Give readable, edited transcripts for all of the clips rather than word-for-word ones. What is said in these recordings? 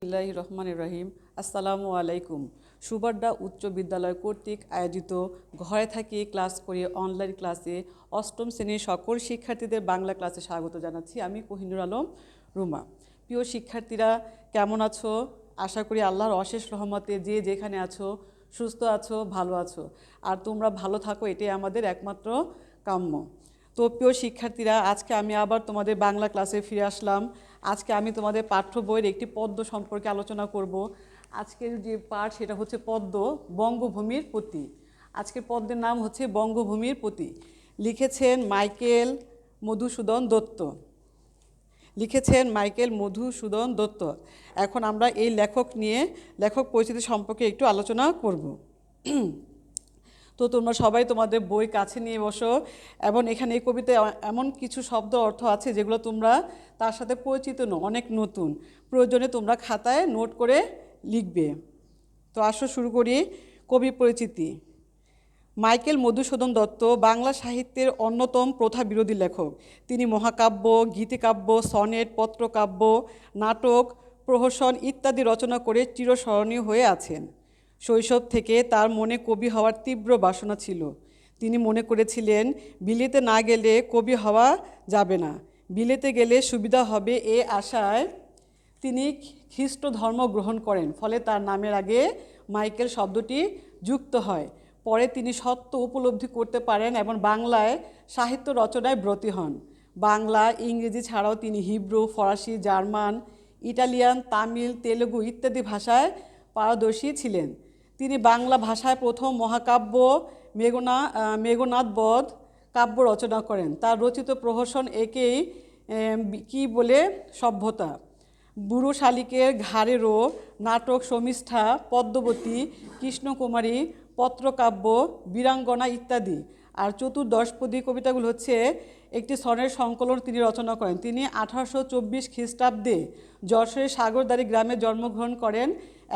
বিসমিল্লাহির রহমানির রহিম। আসসালামু আলাইকুম। সুবাড্ডা উচ্চ বিদ্যালয় কর্তৃক আয়োজিত ঘরে থাকি ক্লাস করি অনলাইন ক্লাসে অষ্টম শ্রেণীর সকল শিক্ষার্থীদের বাংলা ক্লাসে স্বাগত জানাচ্ছি। আমি কোহিনুর আলম রুমা। প্রিয় শিক্ষার্থীরা, কেমন আছো? আশা করি আল্লাহর অশেষ রহমতে যে যেখানে আছো সুস্থ আছো, ভালো আছো। আর তোমরা ভালো থাকো, এটাই আমাদের একমাত্র কাম্য। তো প্রিয় শিক্ষার্থীরা, আজকে আমি আবার তোমাদের বাংলা ক্লাসে ফিরে আসলাম। আজকে আমি তোমাদের পাঠ্য বইয়ের একটি পদ্য সম্পর্কে আলোচনা করব। আজকের যে পাঠ সেটা হচ্ছে পদ্য বঙ্গভূমির প্রতি। আজকের পদ্যের নাম হচ্ছে বঙ্গভূমির প্রতি। লিখেছেন মাইকেল মধুসূদন দত্ত। এখন আমরা এই লেখক পরিচিতি সম্পর্কে একটু আলোচনা করব। তো তোমরা সবাই তোমাদের বই কাছে নিয়ে বসো, এবং এখানে এই কবিতায় এমন কিছু শব্দ অর্থ আছে যেগুলো তোমরা তার সাথে পরিচিত নও, অনেক নতুন। প্রয়োজনে তোমরা খাতায় নোট করে লিখবে। তো আসো শুরু করি। কবি পরিচিতি। মাইকেল মধুসূদন দত্ত বাংলা সাহিত্যের অন্যতম প্রথা বিরোধী লেখক। তিনি মহাকাব্য, গীতিকাব্য, সনেট, পত্রকাব্য, নাটক, প্রহসন ইত্যাদি রচনা করে চিরস্মরণীয় হয়ে আছেন। শৈশব থেকে তার মনে কবি হওয়ার তীব্র বাসনা ছিল। তিনি মনে করেছিলেন বিলেতে না গেলে কবি হওয়া যাবে না, বিলেতে গেলে সুবিধা হবে এ আশায় তিনি খ্রিস্ট ধর্ম গ্রহণ করেন। ফলে তার নামের আগে মাইকেল শব্দটি যুক্ত হয়। পরে তিনি সত্য উপলব্ধি করতে পারেন এবং বাংলায় সাহিত্য রচনায় ব্রতী হন। বাংলা, ইংরেজি ছাড়াও তিনি হিব্রু, ফরাসি, জার্মান, ইটালিয়ান, তামিল, তেলুগু ইত্যাদি ভাষায় পারদর্শী ছিলেন। তিনি বাংলা ভাষায় প্রথম মহাকাব্য মেঘনাদ বধ কাব্য রচনা করেন। তার রচিত প্রহসন একেই কি বলে সভ্যতা, বুড়ো শালিকের ঘাড়ে রো, নাটক শর্মিষ্ঠা, পদ্মবতী, কৃষ্ণকুমারী, পত্রকাব্য, বীরাঙ্গনা ইত্যাদি। আর চতুর্দশপদী কবিতাগুলো হচ্ছে একটি সনের সংকলন তিনি রচনা করেন। তিনি 1824 খ্রিস্টাব্দে যশোরের সাগরদাড়ি গ্রামে জন্মগ্রহণ করেন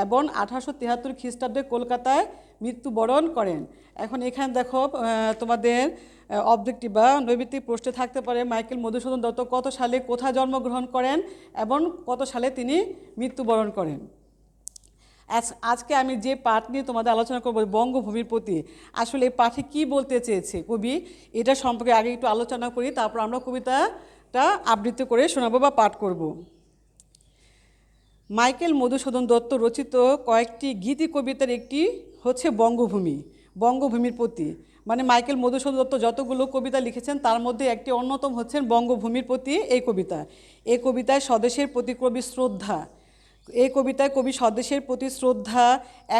এবং 1873 খ্রিস্টাব্দে কলকাতায় মৃত্যুবরণ করেন। এখন এখানে দেখো তোমাদের অবজেক্টিভ বা নৈমিত্তিক প্রশ্নে থাকতে পারে মাইকেল মধুসূদন দত্ত কত সালে কোথায় জন্মগ্রহণ করেন এবং কত সালে তিনি মৃত্যুবরণ করেন। আজকে আমি যে পাঠ নিয়ে তোমাদের আলোচনা করব বঙ্গভূমির প্রতি, আসলে এই পাঠে কী বলতে চেয়েছে কবি, এটা সম্পর্কে আগে একটু আলোচনা করি, তারপর আমরা কবিতাটা আবৃত্তি করে শোনাবো বা পাঠ করব। মাইকেল মধুসূদন দত্ত রচিত কয়েকটি গীতি কবিতার একটি হচ্ছে বঙ্গভূমির প্রতি। মানে মাইকেল মধুসূদন দত্ত যতগুলো কবিতা লিখেছেন তার মধ্যে একটি অন্যতম হচ্ছেন বঙ্গভূমির প্রতি এই কবিতা। এই কবিতায় স্বদেশের প্রতি কবির শ্রদ্ধা, এই কবিতায় কবি স্বদেশের প্রতি শ্রদ্ধা,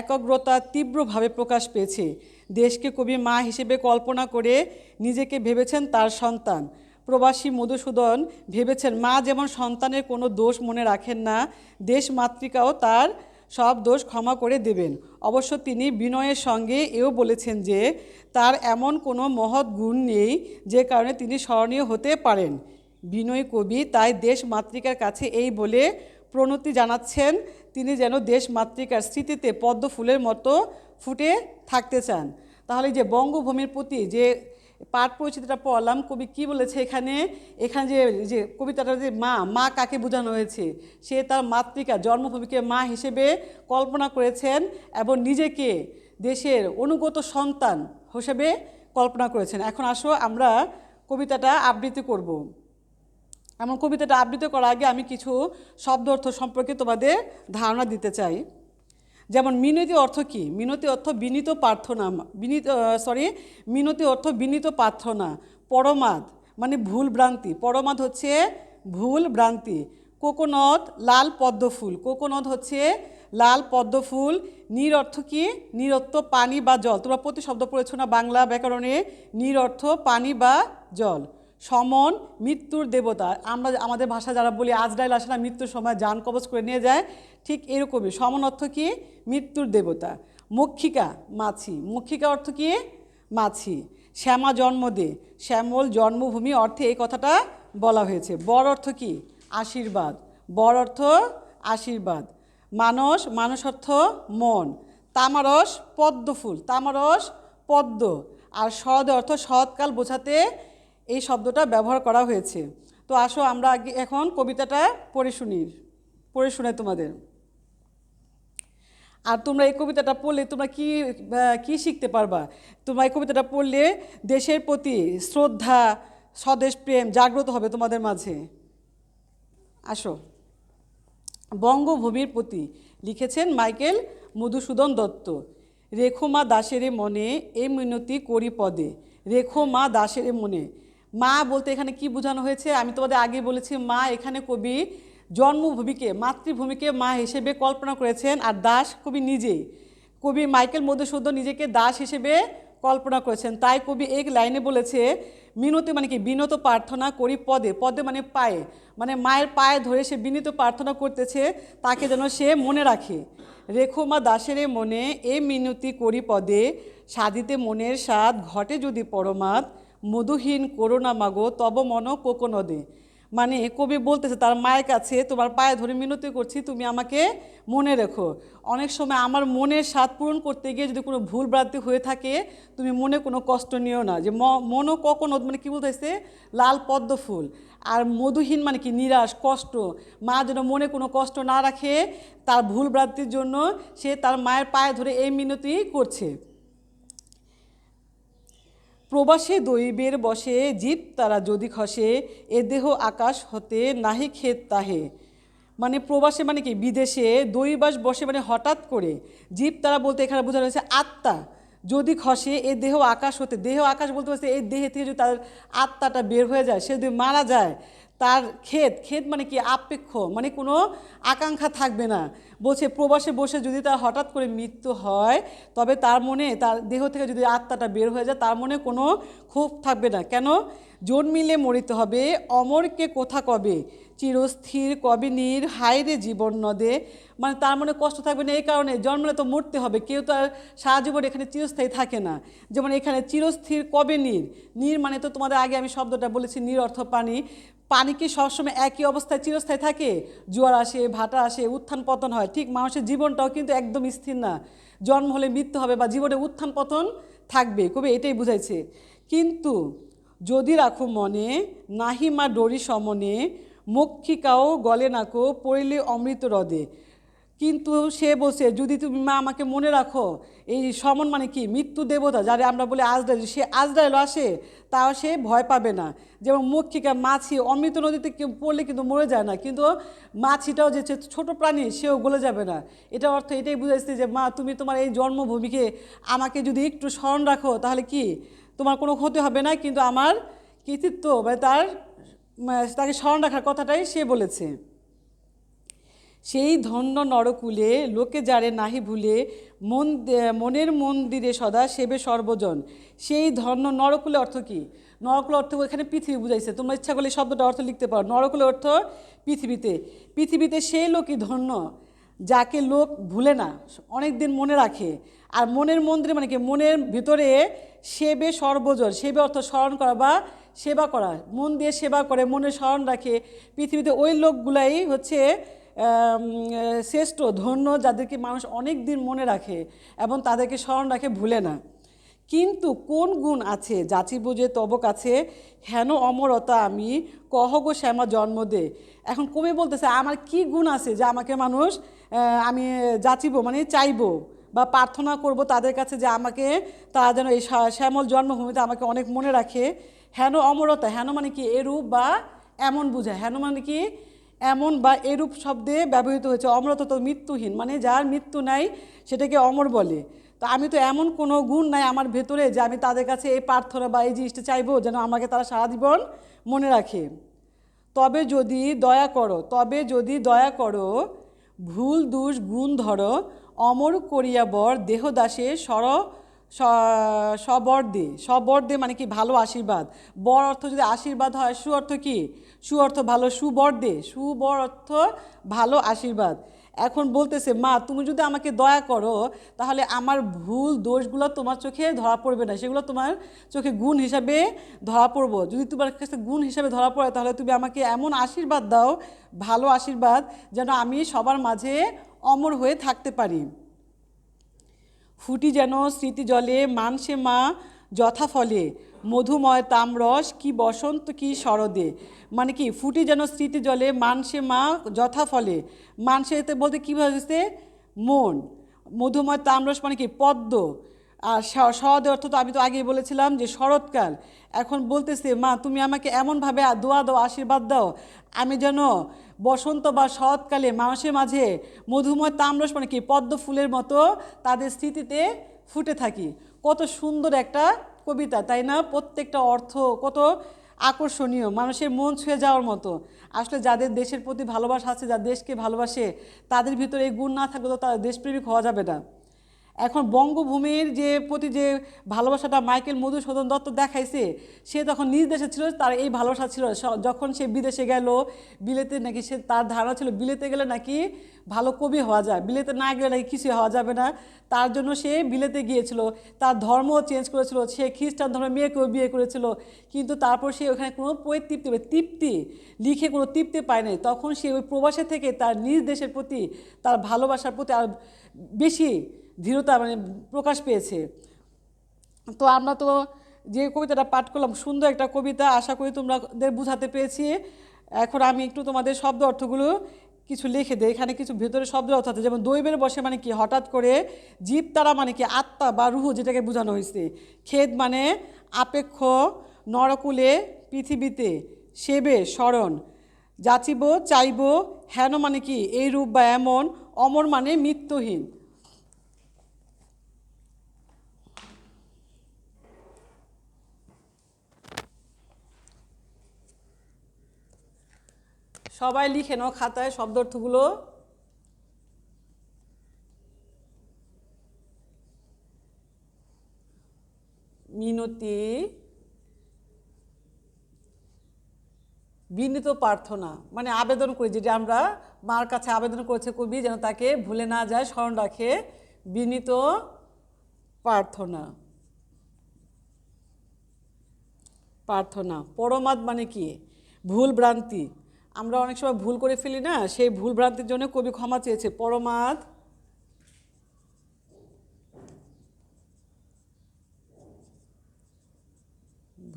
একাগ্রতা তীব্রভাবে প্রকাশ পেয়েছে। দেশকে কবি মা হিসেবে কল্পনা করে নিজেকে ভেবেছেন তার সন্তান। প্রবাসী মধুসূদন ভেবেছেন মা যেমন সন্তানের কোনো দোষ মনে রাখেন না, দেশ মাতৃকাও তার সব দোষ ক্ষমা করে দেবেন। অবশ্য তিনি বিনয়ের সঙ্গে এও বলেছেন যে তার এমন কোনো মহৎ গুণ নেই যে কারণে তিনি স্মরণীয় হতে পারেন। বিনয়ী কবি তাই দেশ মাতৃকার কাছে এই বলে প্রণতি জানাচ্ছেন তিনি যেন দেশ মাতৃকার স্মৃতিতে পদ্ম ফুলের মতো ফুটে থাকতে চান। তাহলে যে বঙ্গভূমির প্রতি যে পাঠ পরিচিতিটা পড়লাম, কবি কি বলেছে এখানে যে কবিতাটা যে মা কাকে বোঝানো হয়েছে, সে তার মাতৃকা জন্মভূমিকে মা হিসেবে কল্পনা করেছেন এবং নিজেকে দেশের অনুগত সন্তান হিসেবে কল্পনা করেছেন। এখন আসো আমরা কবিতাটা আবৃত্তি করব। এমন কবিতাটা আবৃত্তি করার আগে আমি কিছু শব্দ অর্থ সম্পর্কে তোমাদের ধারণা দিতে চাই। যেমন মিনতি অর্থ কী? মিনতি অর্থ বিনীত প্রার্থনা, মিনতি অর্থ বিনীত প্রার্থনা। পরমাদ মানে ভুল ভ্রান্তি, পরমাদ হচ্ছে ভুল ভ্রান্তি। কোকোনদ লাল পদ্মফুল, কোকোনদ হচ্ছে লাল পদ্মফুল। নীর অর্থ কী? নীর অর্থ পানি বা জল। তোমরা প্রতি শব্দ পড়েছো না বাংলা ব্যাকরণে? নীর অর্থ পানি বা জল। সমন মৃত্যুর দেবতা, আমরা আমাদের ভাষা যারা বলি আজরাইল আসে না মৃত্যুর সময় যান কবজ করে নিয়ে যায়, ঠিক এরকমই। সমন অর্থ কি? মৃত্যুর দেবতা। মক্ষিকা মাছি, মক্ষিকা অর্থ কি? মাছি। শ্যামা জন্ম দে, শ্যামল জন্মভূমি অর্থে এই কথাটা বলা হয়েছে। বর অর্থ কি? আশীর্বাদ, বর অর্থ আশীর্বাদ। মানস, মানস অর্থ মন। তামারস পদ্মফুল, তামারস পদ্ম। আর শরদ অর্থ শরৎকাল বোঝাতে এই শব্দটা ব্যবহার করা হয়েছে। তো আসো আমরা এখন কবিতাটা পড়ে শোনাই তোমাদের। আর তোমরা এই কবিতাটা পড়লে তোমরা কি শিখতে পারবা? তোমরা এই কবিতাটা পড়লে দেশের প্রতি শ্রদ্ধা, স্বদেশ প্রেম জাগ্রত হবে তোমাদের মাঝে। আসো। বঙ্গভূমির প্রতি লিখেছেন মাইকেল মধুসূদন দত্ত। রেখো মা দাসেরে মনে এ মিনতি করি পদে, রেখো মা দাসেরে মনে। মা বলতে এখানে কি বোঝানো হয়েছে? আমি তোমাদের আগে বলেছি, মা এখানে কবি জন্মভূমিকে, মাতৃভূমিকে মা হিসেবে কল্পনা করেছেন, আর দাস কবি নিজেই। কবি মাইকেল মধুসূদন নিজেকে দাস হিসেবে কল্পনা করেছেন। তাই কবি এক লাইনে বলেছে, মিনতি মানে কি, বিনত প্রার্থনা করি পদে, পদে মানে পায়ে, মানে মায়ের পায়ে ধরে সে বিনীত প্রার্থনা করতেছে তাকে যেন সে মনে রাখে। রেখো মা দাসেরে মনে এ মিনতি করি পদে, সাধিতে মনের স্বাদ ঘটে যদি পরমাদ, মধুহীন করোনা মাগো তব মন কোকনদে। মানে কবি বলতেছে তার মায়ের কাছে, তোমার পায়ে ধরে মিনতি করছি, তুমি আমাকে মনে রেখো। অনেক সময় আমার মনের স্বাদ পূরণ করতে গিয়ে যদি কোনো ভুল ভ্রান্তি হয়ে থাকে, তুমি মনে কোনো কষ্ট নিও না। যে মনও কখনো মানে কী বলতেছে, লাল পদ্ম ফুল। আর মধুহীন মানে কি, নিরাশ, কষ্ট। মা যেন মনে কোনো কষ্ট না রাখে তার ভুল ভ্রান্তির জন্য, সে তার মায়ের পায়ে ধরে এই মিনতি করছে। প্রবাসে দৈবের বসে জীব তারা যদি খসে, এ দেহ আকাশ হতে নাহি খেত তাহে। মানে প্রবাসে মানে কি, বিদেশে দৈবাস বসে মানে হঠাৎ করে, জীব তারা বলতে এখানে বোঝানো হয়েছে আত্মা, যদি খসে এ দেহ আকাশ হতে, দেহ আকাশ বলতে পারছে এই দেহে থেকে যদি তার আত্মাটা বের হয়ে যায়, সে যদি মারা যায়, তার ক্ষেত মানে কি, আপেক্ষ, মানে কোনো আকাঙ্ক্ষা থাকবে না। বলছে প্রবাসে বসে যদি তার হঠাৎ করে মৃত্যু হয়, তবে তার মনে, তার দেহ থেকে যদি আত্মাটা বের হয়ে যায়, তার মনে কোনো ক্ষোভ থাকবে না। কেন? জন্মিলে মরিতে হবে, অমরকে কোথা কবে, চিরস্থির কবে নীর হায়রে জীবন নদে। মানে তার মনে কষ্ট থাকবে না এই কারণে, জন্মলে তো মরতে হবে, কেউ তো আর সারা জীবন এখানে চিরস্থায়ী থাকে না। যেমন এখানে চিরস্থির কবে নীর, নীর মানে তো তোমাদের আগে আমি শব্দটা বলেছি, নীর অর্থ পানি। পানি কি সবসময় একই অবস্থায় চিরস্থায়ী থাকে? জোয়ার আসে, ভাটা আসে, উত্থান পতন হয়। ঠিক মানুষের জীবনটাও কিন্তু একদম স্থির না, জন্ম হলে মৃত্যু হবে বা জীবনে উত্থান পতন থাকবে, কবি এটাই বুঝাইছে। কিন্তু যদি রাখো মনে নাহি মা ডরি সমনে, মক্ষিকাও গলে নাকো পড়িলে অমৃত হ্রদে। কিন্তু সে বলছে যদি তুমি মা আমাকে মনে রাখো, এই সমন মানে কি, মৃত্যু দেবতা যারে আমরা বলি আজরাইল, সে আজরাইল আসে তাও সে ভয় পাবে না। যেমন মক্ষিকা, মাছি অমৃত নদীতে পড়লে কিন্তু মরে যায় না, কিন্তু মাছিটাও যে ছোট প্রাণী, সেও গলে যাবে না। এটা অর্থ এটাই বুঝাইছে যে মা তুমি তোমার এই জন্মভূমিকে আমাকে যদি একটু স্মরণ রাখো, তাহলে কি তোমার কোনো ক্ষতি হবে না, কিন্তু আমার কৃতিত্ব মানে তাকে স্মরণ রাখার কথাটাই সে বলেছে। সেই ধন্য নরকুলে লোকে যারে নাহি ভুলে, মনের মন্দিরে সদা সেবে সর্বজন। সেই ধন্য নরকুলে অর্থ কি? নরকুলে অর্থ এখানে পৃথিবী বুঝাইছে। তোমরা ইচ্ছা করলে শব্দটা অর্থ লিখতে পারো। নরকুলে অর্থ পৃথিবীতে। পৃথিবীতে সেই লোকই ধন্য যাকে লোক ভুলে না, অনেক দিন মনে রাখে। আর মনের মন্দিরে মানে কি, মনের ভিতরে সেবে সর্বজন, সেবে অর্থ স্মরণ করা বা সেবা করা, মন দিয়ে সেবা করে, মনে স্মরণ রাখে। পৃথিবীতে ওই লোকগুলাই হচ্ছে শ্রেষ্ঠ, ধন্য, যাদেরকে মানুষ অনেক দিন মনে রাখে এবং তাদেরকে স্মরণ রাখে, ভুলে না। কিন্তু কোন গুণ আছে যাচি বুঝে তব কাছে, হেন অমরতা আমি কহ গো শ্যামা জন্ম দে। এখন কবি বলতেছে আমার কি গুণ আছে যে আমাকে মানুষ, আমি যাচিব মানে চাইবো বা প্রার্থনা করব তাদের কাছে যে আমাকে, তারা যেন এই শ্যামল জন্মভূমিতে আমাকে অনেক মনে রাখে। হেন অমরতা, হেন মানে কি এরূপ বা এমন বোঝায়। হেন মানে কি এমন বা এরূপ শব্দে ব্যবহৃত হয়েছে। অমরতা তো মৃত্যুহীন, মানে যার মৃত্যু নাই সেটাকে অমর বলে। তো আমি তো এমন কোনো গুণ নাই আমার ভেতরে যে আমি তাদের কাছে এই প্রার্থনা বা এই জিনিসটা চাইবো যেন আমাকে তারা সারা জীবন মনে রাখে। তবে যদি দয়া করো, তবে যদি দয়া করো, ভুল দোষ গুণ ধরো, অমর করিয়া বর দেহদাসে সবর দে। সবর দে মানে কি ভালো আশীর্বাদ। বর অর্থ যদি আশীর্বাদ হয়, সু অর্থ কি, সু অর্থ ভালো, সুবর দে, সুবর অর্থ ভালো আশীর্বাদ। এখন বলতেছে মা তুমি যদি আমাকে দয়া করো, তাহলে আমার ভুল দোষগুলো তোমার চোখে ধরা পড়বে না, সেগুলো তোমার চোখে গুণ হিসাবে ধরা পড়বো। যদি তোমার কাছে গুণ হিসাবে ধরা পড়ে, তাহলে তুমি আমাকে এমন আশীর্বাদ দাও, ভালো আশীর্বাদ, যেন আমি সবার মাঝে অমর হয়ে থাকতে পারি। ফুটি যেন স্মৃতি জলে মানসে মা যথাফলে, মধুময় তামরস কি বসন্ত কি শরদে। মানে কি ফুটি যেন স্মৃতি জলে মানসে মা যথাফলে, মানসে বলতে কী বুঝাচ্ছে, মন, মধুময় তামরস মানে কি পদ্ম। আর শরদের অর্থ তো আমি তো আগেই বলেছিলাম যে শরৎকাল। এখন বলতেছে মা তুমি আমাকে এমনভাবে দোয়া দাও, আশীর্বাদ দাও, আমি যেন বসন্ত বা শরৎকালে মানুষের মাঝে মধুময় তামরস মানে কি পদ্ম ফুলের মতো তাদের স্মৃতিতে ফুটে থাকি। কত সুন্দর একটা কবিতা, তাই না? প্রত্যেকটা অর্থ কত আকর্ষণীয়, মানুষের মন ছুঁয়ে যাওয়ার মতো। আসলে যাদের দেশের প্রতি ভালোবাসা আছে, যারা দেশকে ভালোবাসে, তাদের ভিতরে এই গুণ না থাকলে তো তারা দেশপ্রেমিক হওয়া যাবে না। এখন বঙ্গভূমির যে প্রতি যে ভালোবাসাটা মাইকেল মধুসূদন দত্ত দেখাইছে, সে তখন নিজ দেশে ছিল, তার এই ভালোবাসা ছিল। যখন সে বিদেশে গেল, বিলেতে নাকি সে তার ধারণা ছিল বিলেতে গেলে নাকি ভালো কবি হওয়া যায়, বিলেতে না গেলে নাকি কিছু হওয়া যাবে না। তার জন্য সে বিলেতে গিয়েছিল, তার ধর্মও চেঞ্জ করেছিল, সে খ্রিস্টান ধর্মের মেয়েকেও বিয়ে করেছিল। কিন্তু তারপর সে ওখানে কোনো তৃপ্তি লিখে কোনো তৃপ্তি পায় নাই। তখন সে ওই প্রবাসে থেকে তার নিজ দেশের প্রতি তার ভালোবাসার প্রতি আর বেশি দৃঢ়তা মানে প্রকাশ পেয়েছে। তো আমরা তো যে কবিতাটা পাঠ করলাম, সুন্দর একটা কবিতা, আশা করি তোমাদের বুঝাতে পেরেছি। এখন আমি একটু তোমাদের শব্দ অর্থগুলো কিছু লিখে দেয়। এখানে কিছু ভেতরে শব্দ অর্থ আছে, যেমন দৈবের বসে মানে কি হঠাৎ করে, জীব তারা মানে কি আত্মা বা রুহু যেটাকে বোঝানো হয়েছে, খেদ মানে আপেক্ষ, নরকুলে পৃথিবীতে, সেবে স্মরণ, যাচিব চাইব, হেন মানে কি এই রূপ বা এমন, অমর মানে মৃত্যুহীন। সবাই লিখে নাও খাতায় শব্দ অর্থগুলো। মিনতি, বিনীত প্রার্থনা মানে আবেদন করি, যেটা আমরা মার কাছে আবেদন করেছে কবি যেন তাকে ভুলে না যায়, স্মরণ রাখে। বিনীত প্রার্থনা, প্রার্থনা। পরমাদ মানে কি ভুল ভ্রান্তি, আমরা অনেক সময় ভুল করে ফেলি না, সেই ভুল ভ্রান্তির জন্য কবি ক্ষমা চেয়েছে। পরমাদ,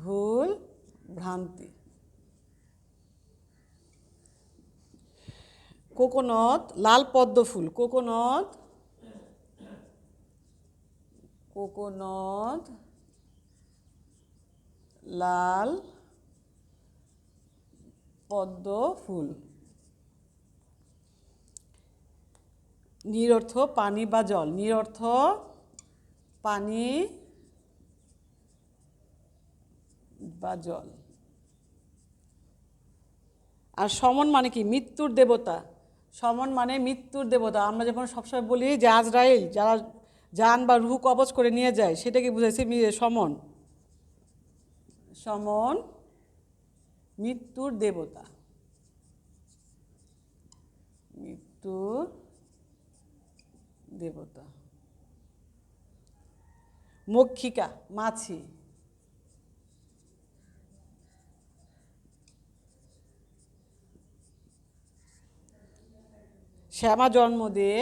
ভুল ভ্রান্তি। কোকোনট, লাল পদ্ম ফুল, কোকোনট, কোকোনট লাল পদ্ম ফুল। নিরর্থ পানি বা জল, নিরর্থ পানি বা জল। আর সমন মানে কি মৃত্যুর দেবতা, সমন মানে মৃত্যুর দেবতা। আমরা যখন সবসময় বলি যে আজরাইল যারা জান বা রুহ কবজ করে নিয়ে যায়, সেটাকে বুঝাইছে সমন, সমন মৃত্যুর দেবতা, মৃত্যুর দেবতা। মক্ষিকা মাছি, শ্যামা জন্ম দিয়ে,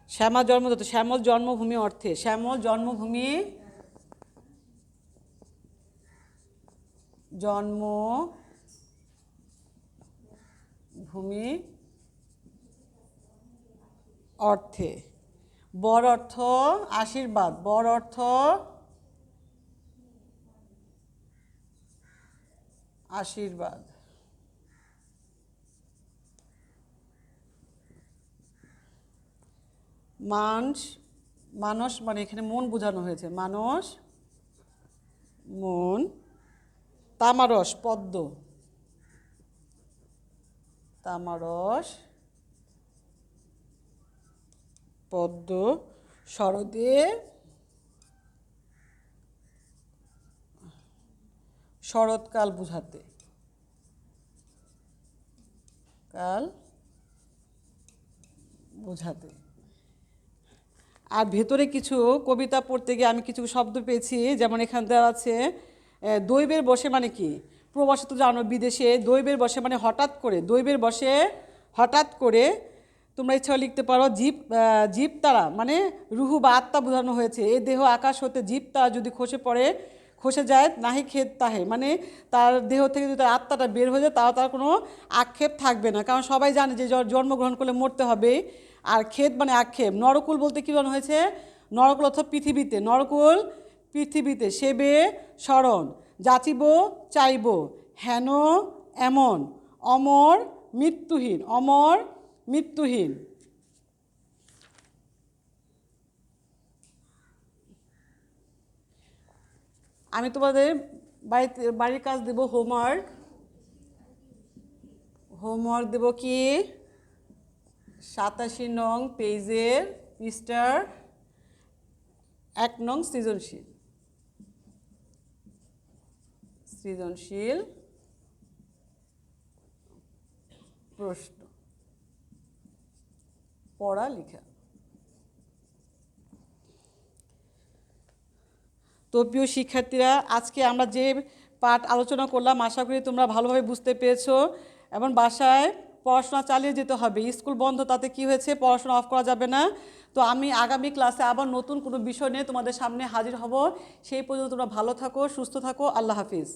শ্যামা জন্মদত্ত, শ্যামল জন্মভূমি অর্থে, শ্যামল জন্মভূমি, জন্মভূমি অর্থে। বর অর্থ আশীর্বাদ, বর অর্থ আশীর্বাদ। মানস মানে এখানে মন বোঝানো হয়েছে, মানস মন। তামারস পদ্ম, তামারস পদ্ম। শরদে, শরৎকাল বুঝাতে, কাল বুঝাতে। আর ভেতরে কিছু কবিতা পড়তে গিয়ে আমি কিছু শব্দ পেয়েছি, যেমন এখান দেওয়া আছে দৈবের বসে মানে কি প্রবাসে তো জানো বিদেশে, দৈবের বসে মানে হঠাৎ করে, দৈবের বসে হঠাৎ করে। তোমরা ইচ্ছা লিখতে পারো জীব তারা মানে রুহু বা আত্মা বোঝানো হয়েছে। এ দেহ আকাশ হতে জীব তারা যদি খসে যায় নাহি খেদ তাহে, মানে তার দেহ থেকে যদি তার আত্মাটা বের হয়ে যায় তাও তার কোনো আক্ষেপ থাকবে না, কারণ সবাই জানে যে জন্মগ্রহণ করলে মরতে হবে। আর খেদ মানে আক্ষেপ। নরকুল বলতে কী বলা হয়েছে? নরকুল অর্থ পৃথিবীতে, নরকুল পৃথিবীতে সেবে স্মরণ, যাচিব চাইব, হেন এমন, অমর মৃত্যুহীন, অমর মৃত্যুহীন। আমি তোমাদের বাড়ির কাজ দেব, হোমওয়ার্ক। হোমওয়ার্ক দেব কি 87 নং পেজের পৃষ্ঠার 1 নং সৃজনশীল। সৃজনশীল প্রশ্ন, পড়া লেখা। তো প্রিয় শিক্ষার্থীরা, আজকে আমরা যে পাঠ আলোচনা করলাম আশা করি তোমরা ভালোভাবে বুঝতে পেরেছো, এবং বাসায় পড়াশোনা চালিয়ে যেতে হবে। স্কুল বন্ধ, তাতে কি হয়েছে, পড়াশোনা অফ করা যাবে না। তো আমি আগামী ক্লাসে আবার নতুন কোনো বিষয় নিয়ে তোমাদের সামনে হাজির হব। সেই পর্যন্ত তোমরা ভালো থাকো, সুস্থ থাকো। আল্লাহ হাফিজ।